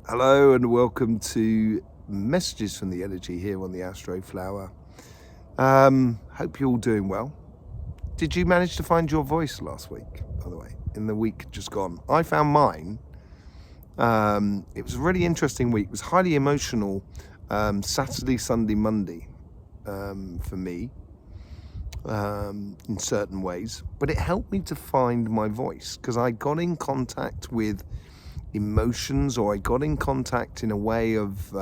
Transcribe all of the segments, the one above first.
Hello and welcome to Messages from the Energy here on the Astroflower. Hope you're all doing well. Did you manage to find your voice last week, by the way, in the week just gone? I found mine. It was a really interesting week. It was highly emotional, Saturday, Sunday, Monday for me in certain ways. But it helped me to find my voice because I got in contact with emotions, or I got in contact in a way of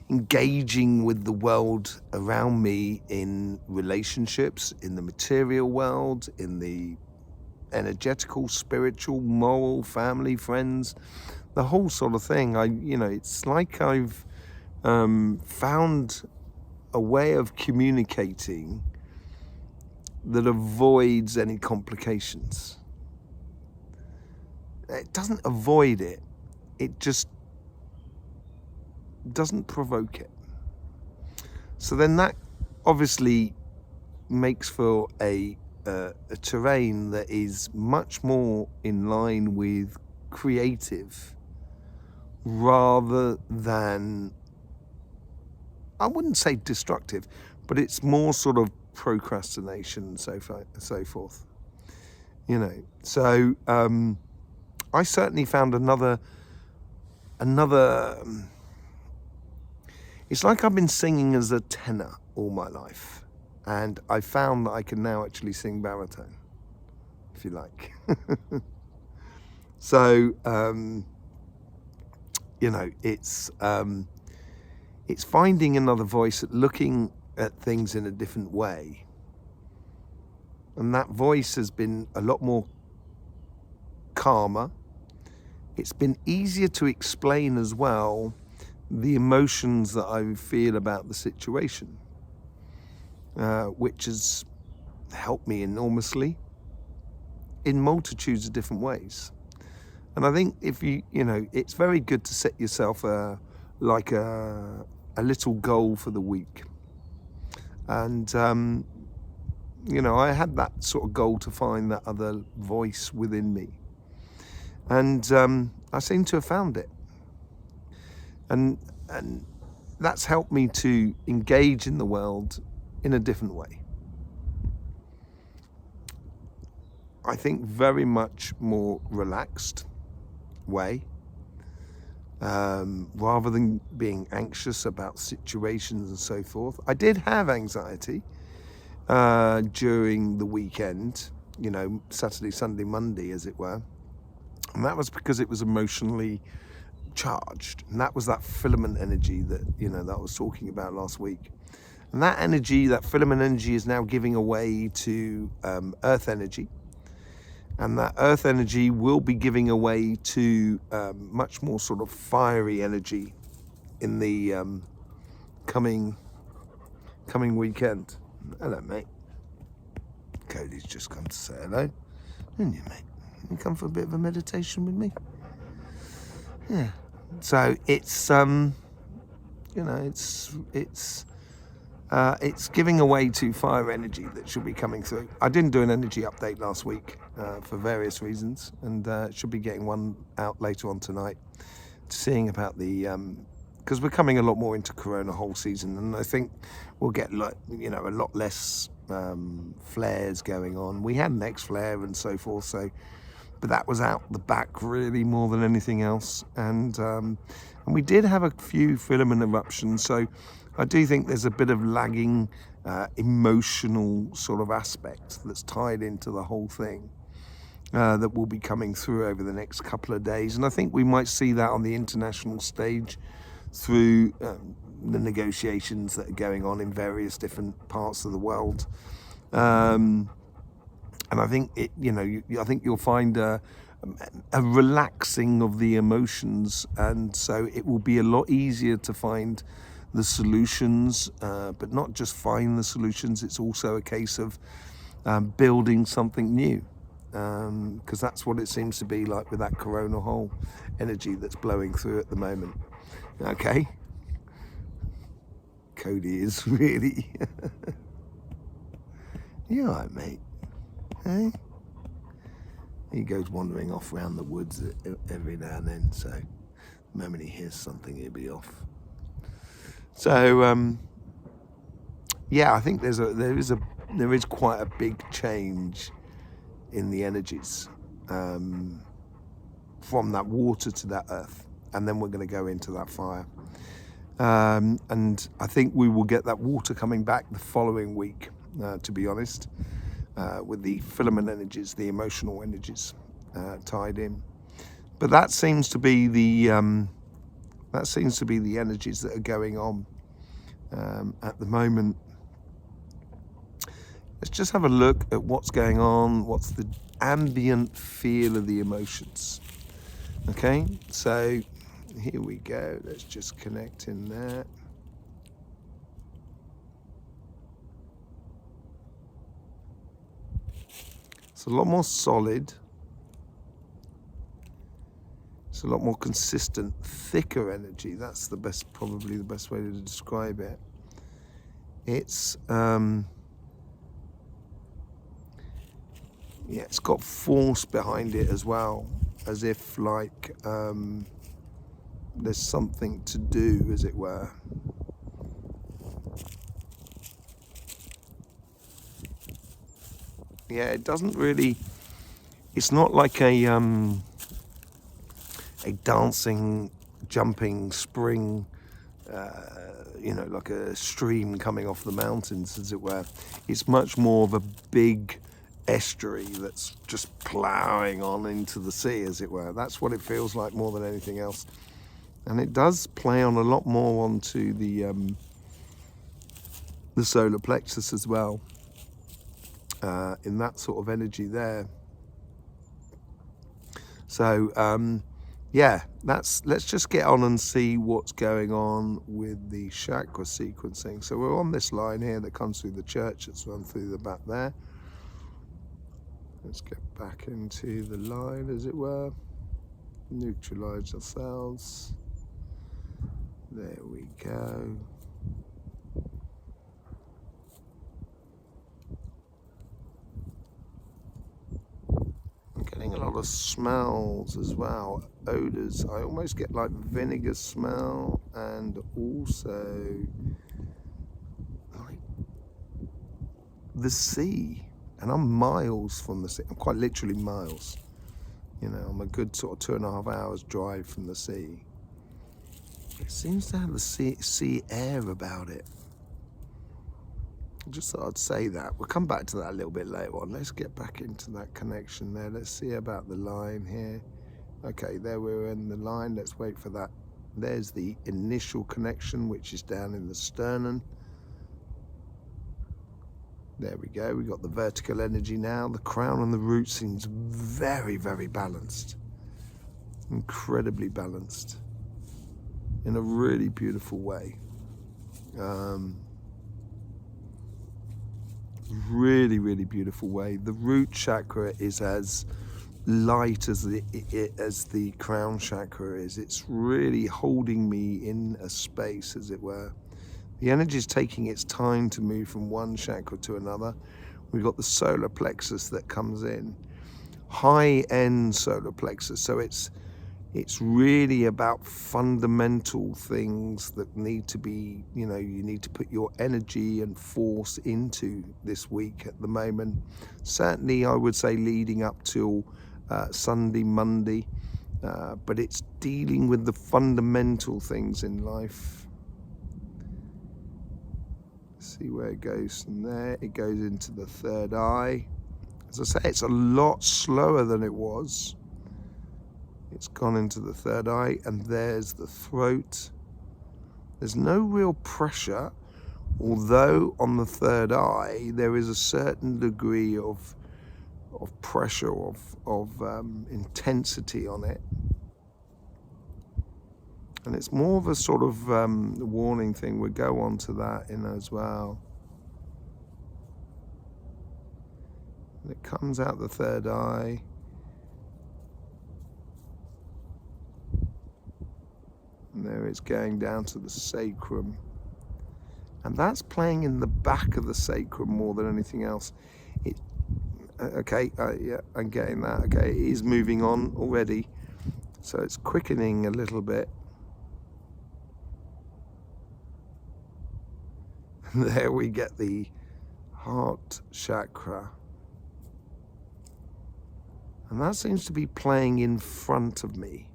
engaging with the world around me in relationships, in the material world, in the energetical, spiritual, moral, family, friends, the whole sort of thing. It's like I've found a way of communicating that avoids any complications. It doesn't avoid it, it just doesn't provoke it. So then that obviously makes for a terrain that is much more in line with creative rather than, I wouldn't say destructive, but it's more sort of procrastination and so forth. So I certainly found another. It's like I've been singing as a tenor all my life, and I found that I can now actually sing baritone, if you like. So it's finding another voice, looking at things in a different way, and that voice has been a lot more calmer. It's been easier to explain as well the emotions that I feel about the situation, which has helped me enormously in multitudes of different ways. And I think it's very good to set yourself a little goal for the week. And I had that sort of goal to find that other voice within me. And I seem to have found it. And that's helped me to engage in the world in a different way. I think very much more relaxed way, rather than being anxious about situations and so forth. I did have anxiety during the weekend, Saturday, Sunday, Monday, as it were. And that was because it was emotionally charged. And that was that filament energy that I was talking about last week. And that energy, that filament energy, is now giving away to earth energy. And that earth energy will be giving away to much more sort of fiery energy in the coming weekend. Hello, mate. Cody's just come to say hello. Didn't you, mate? You come for a bit of a meditation with me? Yeah. So it's it's giving away to fire energy that should be coming through. I didn't do an energy update last week for various reasons, and should be getting one out later on tonight, seeing about the because we're coming a lot more into Corona whole season, and I think we'll get a lot less flares going on. We had an X flare and so forth, but that was out the back really more than anything else, and we did have a few filament eruptions. So I do think there's a bit of lagging emotional sort of aspect that's tied into the whole thing that will be coming through over the next couple of days, and I think we might see that on the international stage through the negotiations that are going on in various different parts of the world. And I think I think you'll find a relaxing of the emotions, and so it will be a lot easier to find the solutions, but not just find the solutions. It's also a case of building something new, because that's what it seems to be like with that corona hole energy that's blowing through at the moment. Okay, Cody is really you all right, mate? Hey? He goes wandering off around the woods every now and then, so the moment he hears something, he'll be off. So yeah, I think there is quite a big change in the energies from that water to that earth, and then we're going to go into that fire. And I think we will get that water coming back the following week, to be honest, with the filament energies, the emotional energies tied in. But that seems to be the energies that are going on at the moment. Let's just have a look at what's going on. What's the ambient feel of the emotions? Okay, so here we go. Let's just connect in there. It's a lot more solid. It's a lot more consistent, thicker energy. That's probably the best way to describe it. It's yeah, it's got force behind it as well, as if like there's something to do, as it were. Yeah, it doesn't really. It's not like a dancing, jumping spring, like a stream coming off the mountains, as it were. It's much more of a big estuary that's just ploughing on into the sea, as it were. That's what it feels like more than anything else. And it does play on a lot more onto the solar plexus as well, in that sort of energy there. So yeah, let's just get on and see what's going on with the chakra sequencing. So we're on this line here that comes through the church. It's run through the back there. Let's get back into the line, as it were. Neutralize ourselves. There we go. I'm getting a lot of smells as well, odors. I almost get like vinegar smell, and also like the sea. And I'm miles from the sea. I'm quite literally miles. I'm a good sort of 2.5 hours drive from the sea. It seems to have the sea air about it. I just thought I'd say that. We'll come back to that a little bit later on. Let's get back into that connection there. Let's see about the line here. Okay, there we're in the line. Let's wait for that. There's the initial connection, which is down in the sternum. There we go. We got the vertical energy now. The crown and the root seems very, very balanced. Incredibly balanced. In a really beautiful way. Really, really beautiful way. The root chakra is as light as the crown chakra is. It's really holding me in a space, as it were. The energy is taking its time to move from one chakra to another. We've got the solar plexus that comes in, high-end solar plexus. So it's really about fundamental things that need to be, you need to put your energy and force into this week at the moment. Certainly, I would say leading up till Sunday, Monday, but it's dealing with the fundamental things in life. See where it goes from there. It goes into the third eye. As I say, it's a lot slower than it was. It's gone into the third eye, and there's the throat. There's no real pressure, although on the third eye there is a certain degree of pressure, of intensity on it. And it's more of a sort of warning thing. We'll go on to that in as well. And it comes out the third eye. And there it's going down to the sacrum. And that's playing in the back of the sacrum more than anything else. Okay, yeah, I'm getting that. Okay, it is moving on already, so it's quickening a little bit. And there we get the heart chakra, and that seems to be playing in front of me,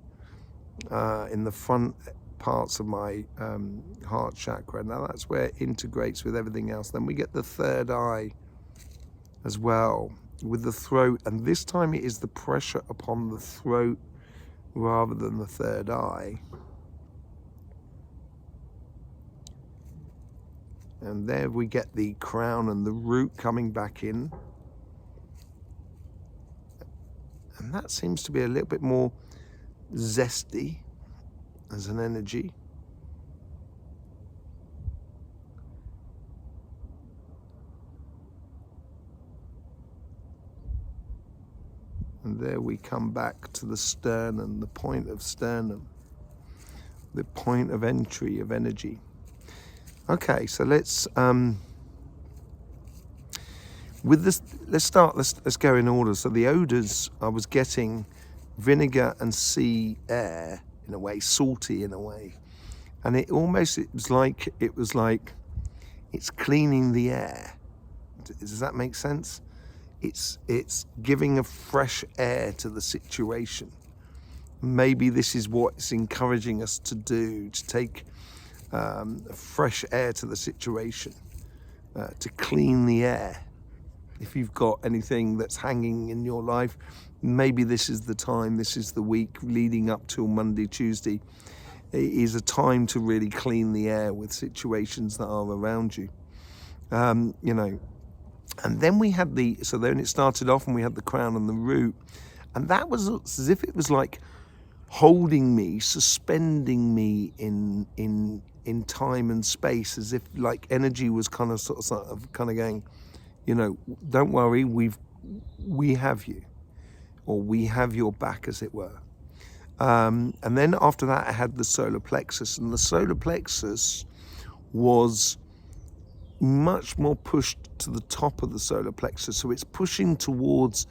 in the front parts of my heart chakra. Now that's where it integrates with everything else. Then we get the third eye as well, with the throat, and this time it is the pressure upon the throat rather than the third eye. And there we get the crown and the root coming back in, and that seems to be a little bit more zesty as an energy. And there we come back to the sternum, the point of sternum, the point of entry of energy. Okay, so let's with this, let's go in order. So the odors, I was getting vinegar and sea air in a way, salty in a way, and it was like it's cleaning the air. Does that make sense? It's giving a fresh air to the situation. Maybe this is what it's encouraging us to do, to take fresh air to the situation, to clean the air. If you've got anything that's hanging in your life, maybe this is the time, this is the week leading up till Monday, Tuesday. It is a time to really clean the air with situations that are around you. You know, and then we had then it started off and we had the crown and the root, and that was as if it was like holding me, suspending me in time and space, as if like energy was kind of going, you know, don't worry, we have you, or we have your back, as it were. And then after that I had the solar plexus, and the solar plexus was much more pushed to the top of the solar plexus, so it's pushing towards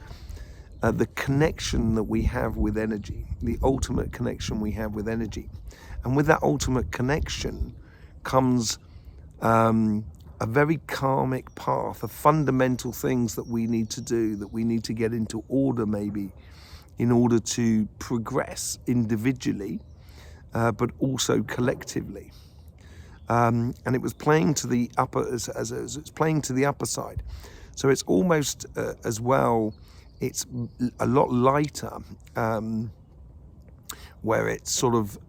the connection that we have with energy, the ultimate connection we have with energy. And with that ultimate connection comes a very karmic path of fundamental things that we need to do, that we need to get into order maybe, in order to progress individually, but also collectively. And it was playing to the upper, as it's playing to the upper side. So it's almost as well, it's a lot lighter, where it's sort of,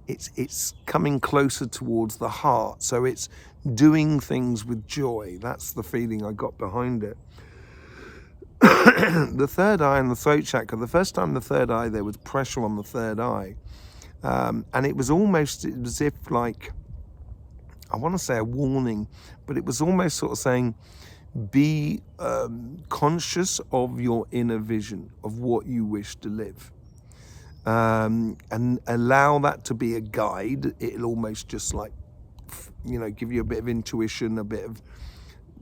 it's coming closer towards the heart. So it's doing things with joy. That's the feeling I got behind it. The third eye and the throat chakra, the first time the third eye, there was pressure on the third eye. And it was almost as if like, I want to say a warning, but it was almost sort of saying, be conscious of your inner vision of what you wish to live, and allow that to be a guide. It'll almost just like, you know, give you a bit of intuition, a bit of,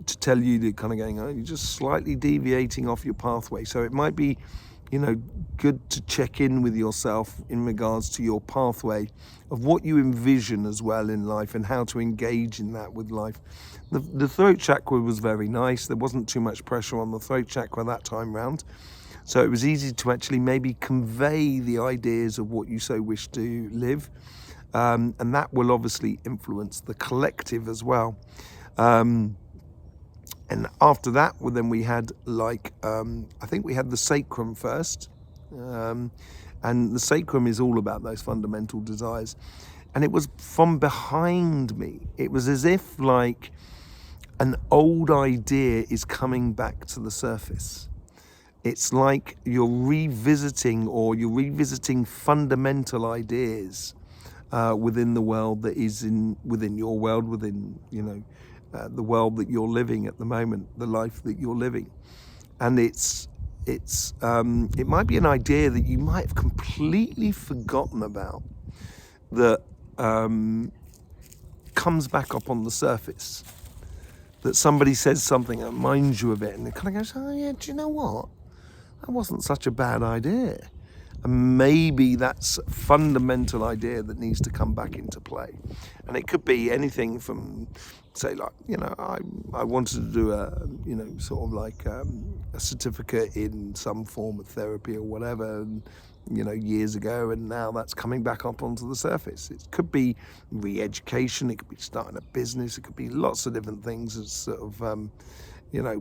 to tell you to kind of going, oh, you're just slightly deviating off your pathway. So it might be, you know, good to check in with yourself in regards to your pathway of what you envision as well in life, and how to engage in that with life. The throat chakra was very nice. There wasn't too much pressure on the throat chakra that time round. So it was easy to actually maybe convey the ideas of what you so wish to live. And that will obviously influence the collective as well. And after that, well, then we had like, I think we had the sacrum first. And the sacrum is all about those fundamental desires. And it was from behind me. It was as if like an old idea is coming back to the surface. It's like you're revisiting fundamental ideas within the world that is within your world, within, you know, the world that you're living at the moment, the life that you're living. And it might be an idea that you might have completely forgotten about, that comes back up on the surface. that somebody says something that reminds you of it, and it kind of goes, oh yeah, do you know what? That wasn't such a bad idea. And maybe that's a fundamental idea that needs to come back into play. And it could be anything from, say, like, I wanted to do a, sort of like a certificate in some form of therapy or whatever, and, years ago, and now that's coming back up onto the surface. It could be re-education, it could be starting a business, it could be lots of different things as sort of,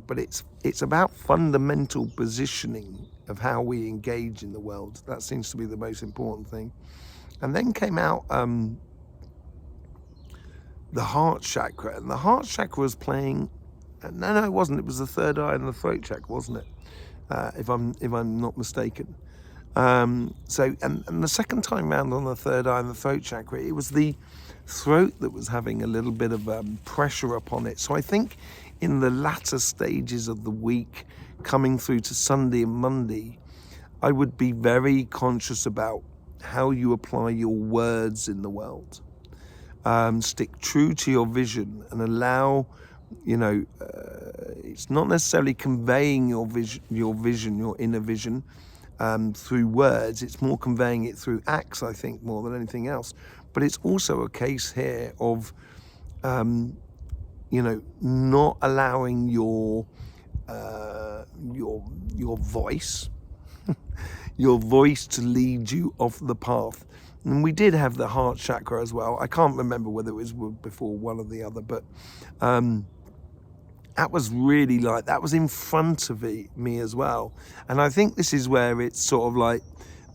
but it's about fundamental positioning of how we engage in the world. That seems to be the most important thing. And then came out the heart chakra, and the heart chakra was playing. No, it wasn't. It was the third eye and the throat chakra, wasn't it? If I'm not mistaken. And the second time round on the third eye and the throat chakra, it was the throat that was having a little bit of pressure upon it. So I think in the latter stages of the week, coming through to Sunday and Monday, I would be very conscious about how you apply your words in the world. Stick true to your vision and allow, it's not necessarily conveying your vision, your inner vision, through words. It's more conveying it through acts, I think, more than anything else. But it's also a case here of, not allowing your voice, your voice to lead you off the path. And we did have the heart chakra as well. I can't remember whether it was before one or the other, but that was really that was in front of me as well. And I think this is where it's sort of like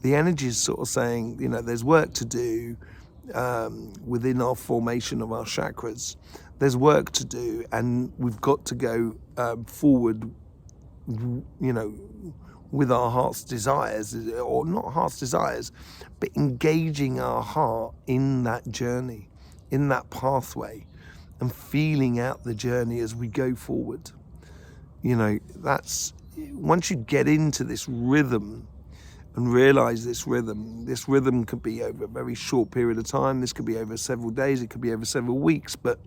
the energy is sort of saying, there's work to do within our formation of our chakras. There's work to do, and we've got to go forward, with our heart's desires, or not heart's desires, but engaging our heart in that journey, in that pathway, and feeling out the journey as we go forward. That's, once you get into this rhythm and realize this rhythm could be over a very short period of time, this could be over several days, it could be over several weeks, but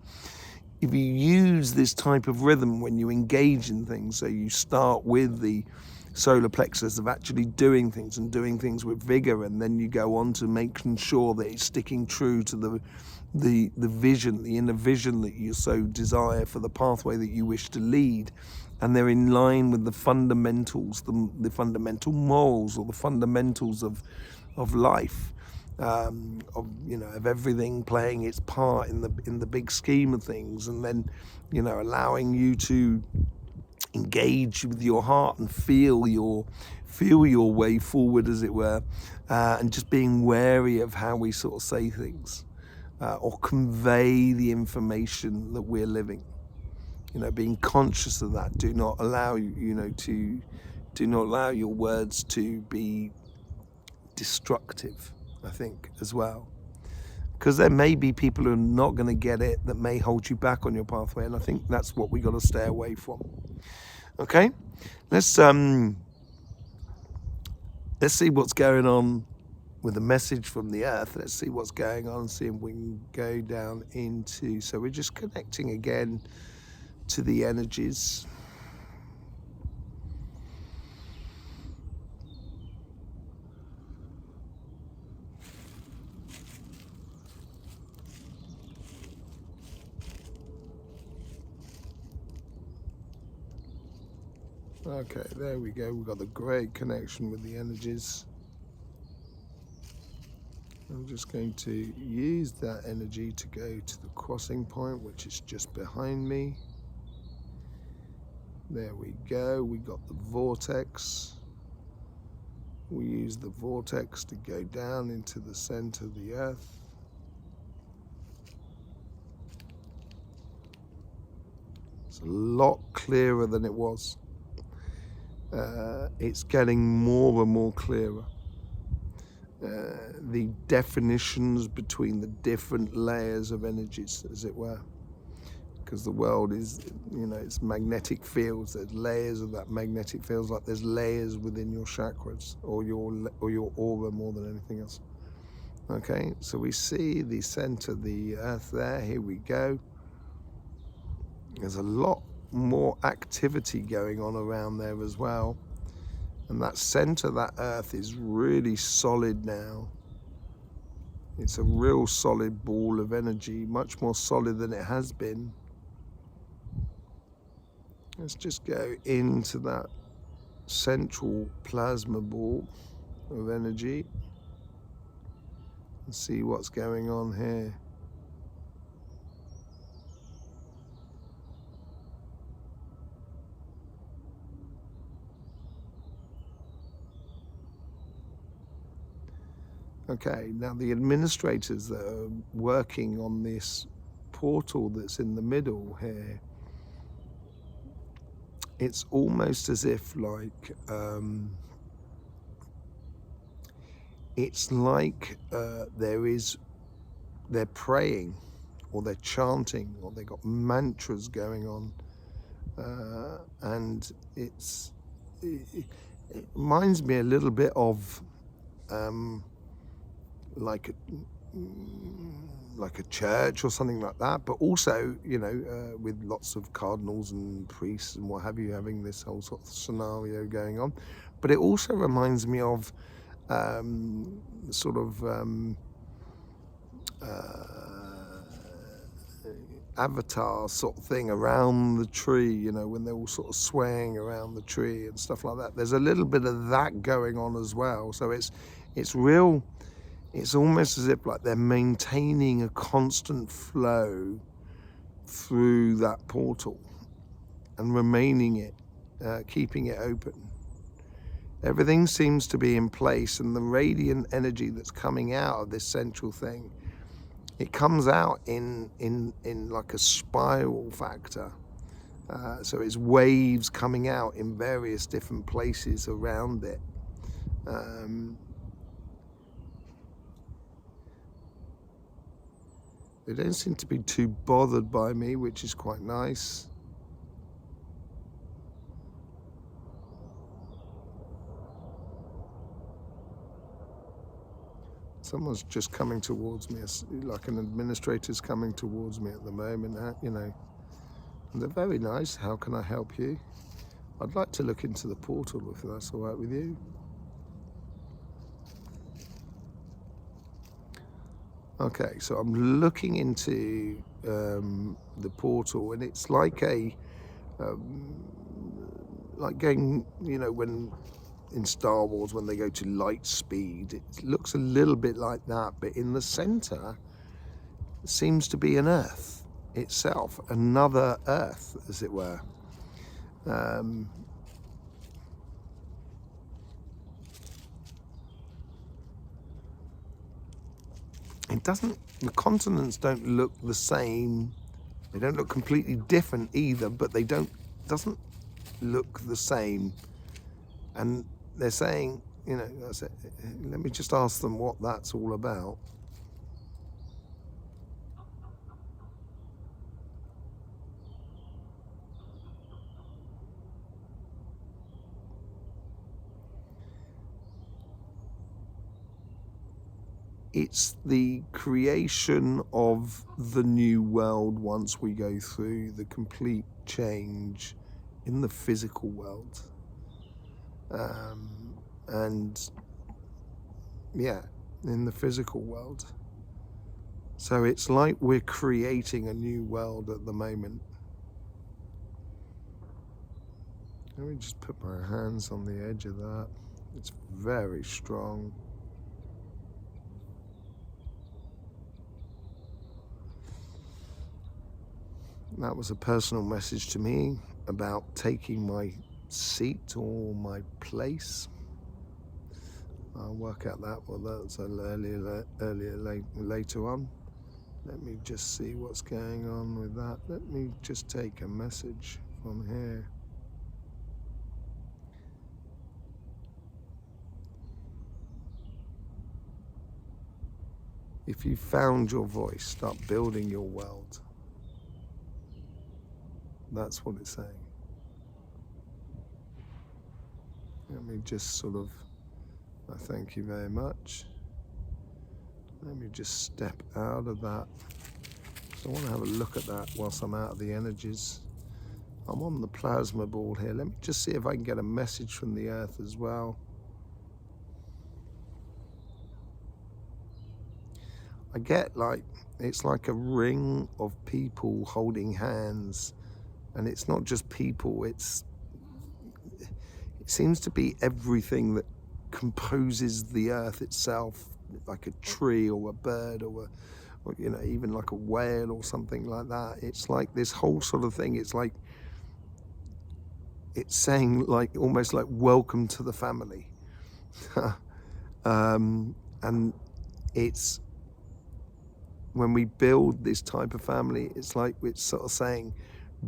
if you use this type of rhythm when you engage in things, so you start with the solar plexus of actually doing things and doing things with vigor, and then you go on to making sure that it's sticking true to the vision, the inner vision that you so desire for the pathway that you wish to lead, and they're in line with the fundamentals, the fundamental morals, or the fundamentals of life, of everything playing its part in the big scheme of things, and then allowing you to engage with your heart and feel your way forward, as it were, and just being wary of how we sort of say things, or convey the information that we're living. Being conscious of that. Do not allow your words to be destructive, I think, as well. Because there may be people who are not going to get it, that may hold you back on your pathway, and I think that's what we got to stay away from. Okay, let's see what's going on with the message from the earth. Let's see what's going on and see if we can go down into. So we're just connecting again to the energies. Okay, there we go. We've got the great connection with the energies. I'm just going to use that energy to go to the crossing point, which is just behind me. There we go. We got the vortex. We use the vortex to go down into the center of the earth. It's a lot clearer than it was. It's getting more and more clearer. The definitions between the different layers of energies, as it were, because the world is, it's magnetic fields. There's layers of that magnetic fields, like there's layers within your chakras or your aura more than anything else. Okay, so we see the center of the earth there. Here we go. There's a lot more activity going on around there as well. And that center, that earth, is really solid now. It's a real solid ball of energy, much more solid than it has been. Let's just go into that central plasma ball of energy and see what's going on here. Okay, now the administrators that are working on this portal that's in the middle here, it's almost as if like it's like they're praying or they're chanting or they've got mantras going on, and it reminds me a little bit of like a church or something like that, but also, you know, with lots of cardinals and priests and what have you, having this whole sort of scenario going on. But it also reminds me of sort of avatar sort of thing around the tree, you know, when they're all sort of swaying around the tree and stuff like that. There's a little bit of that going on as well. So it's real. It's almost as if like they're maintaining a constant flow through that portal and remaining it, keeping it open. Everything seems to be in place, and the radiant energy that's coming out of this central thing, it comes out in like a spiral factor. So it's waves coming out in various different places around it. They don't seem to be too bothered by me, which is quite nice. Someone's just coming towards me, like an administrator's coming towards me at the moment, you know. And they're very nice. How can I help you? I'd like to look into the portal if that's all right with you. Okay, so I'm looking into the portal, and it's like like going, you know, when in Star Wars when they go to light speed, it looks a little bit like that, but in the center seems to be an Earth itself, another Earth, as it were. It doesn't, the continents don't look the same. They don't look completely different either, but they doesn't look the same. And they're saying, you know, let me just ask them what that's all about. It's the creation of the new world once we go through the complete change in the physical world. And yeah, in the physical world. So it's like we're creating a new world at the moment. Let me just put my hands on the edge of that. It's very strong. That was a personal message to me about taking my seat or my place. I'll work out that, well, that's later on. Let me just see what's going on with that. Let me just take a message from here. If you found your voice, start building your world. That's what it's saying. Let me just sort of, thank you very much. Let me just step out of that. So I want to have a look at that whilst I'm out of the energies. I'm on the plasma ball here. Let me just see if I can get a message from the earth as well. I get like, it's like a ring of people holding hands, and it's not just people, it seems to be everything that composes the earth itself, like a tree or a bird or you know, even like a whale or something like that. It's like this whole sort of thing. It's like, it's saying like, almost like, welcome to the family. And it's, when we build this type of family, it's like it's sort of saying,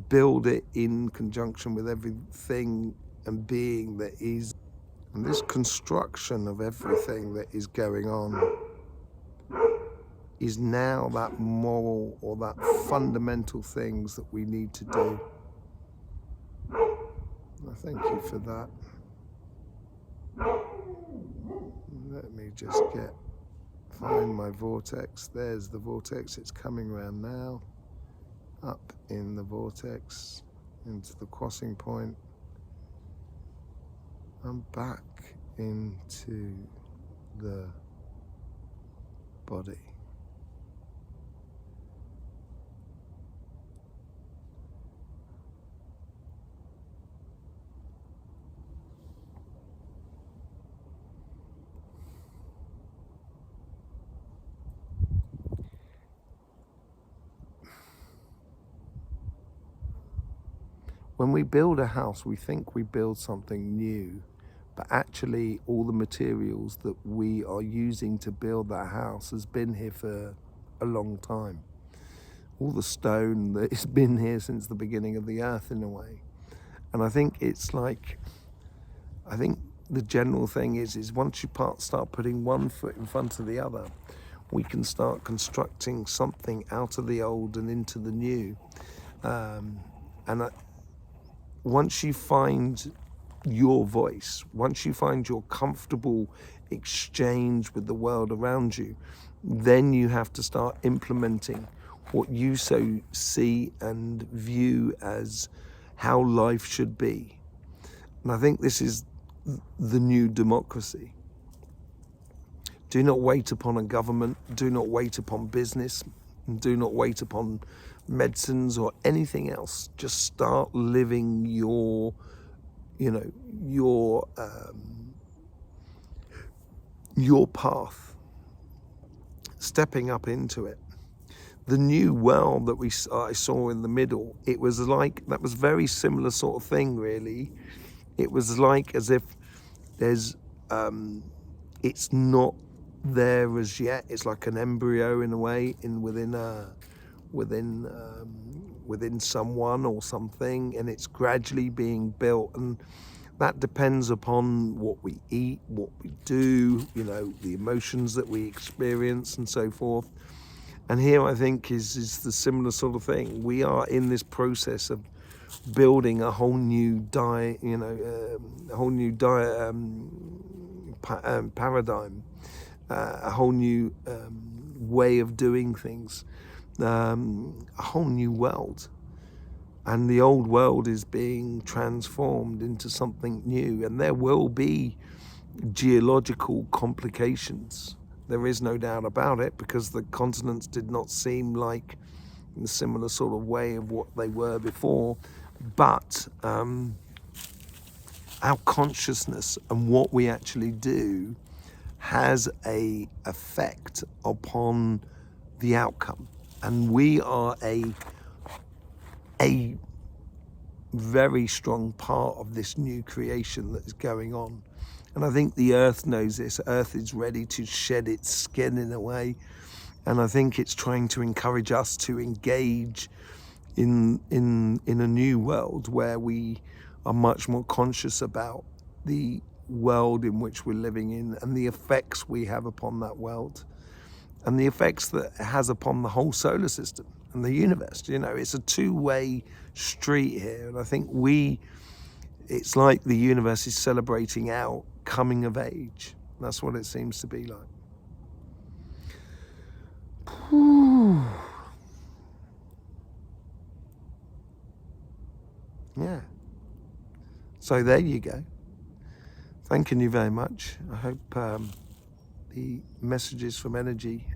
build it in conjunction with everything and being that is. And this construction of everything that is going on is now that moral or that fundamental things that we need to do. I thank you for that. Let me just find my vortex. There's the vortex. It's coming around now. Up in the vortex, into the crossing point. I'm back into the body. When we build a house, we think we build something new, but actually all the materials that we are using to build that house has been here for a long time. All the stone that has been here since the beginning of the earth, in a way. And I think it's like, I think the general thing is once you start putting one foot in front of the other, we can start constructing something out of the old and into the new. Once you find your voice, once you find your comfortable exchange with the world around you, then you have to start implementing what you so see and view as how life should be. And I think this is the new democracy. Do not wait upon a government, do not wait upon business, and do not wait upon medicines or anything else. Just start living your, you know, your path, stepping up into it. The new world that I saw in the middle, it was like, that was very similar sort of thing, really. It was like as if there's, it's not there as yet. It's like an embryo in a way, within someone or something, and it's gradually being built. And that depends upon what we eat, what we do, you know, the emotions that we experience and so forth. And here I think is the similar sort of thing. We are in this process of building a whole new diet, you know, a whole new diet paradigm, a whole new way of doing things, a whole new world. And the old world is being transformed into something new, and there will be geological complications. There is no doubt about it, because the continents did not seem like in a similar sort of way of what they were before. But our consciousness and what we actually do has a effect upon the outcome. And we are a very strong part of this new creation that is going on. And I think the earth knows this. Earth is ready to shed its skin in a way. And I think it's trying to encourage us to engage in a new world where we are much more conscious about the world in which we're living in and the effects we have upon that world and the effects that it has upon the whole solar system and the universe. You know, it's a two-way street here. And I think it's like the universe is celebrating our coming of age. That's what it seems to be like. So there you go. Thanking you very much. I hope the messages from energy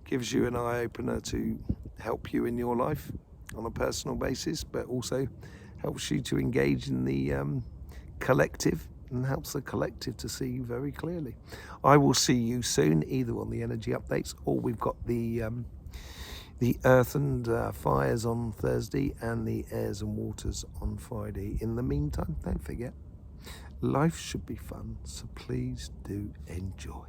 gives you an eye-opener to help you in your life on a personal basis, but also helps you to engage in the collective and helps the collective to see very clearly. I will see you soon, either on the energy updates, or we've got the earth and fires on Thursday and the airs and waters on Friday. In the meantime, don't forget, life should be fun, so please do enjoy.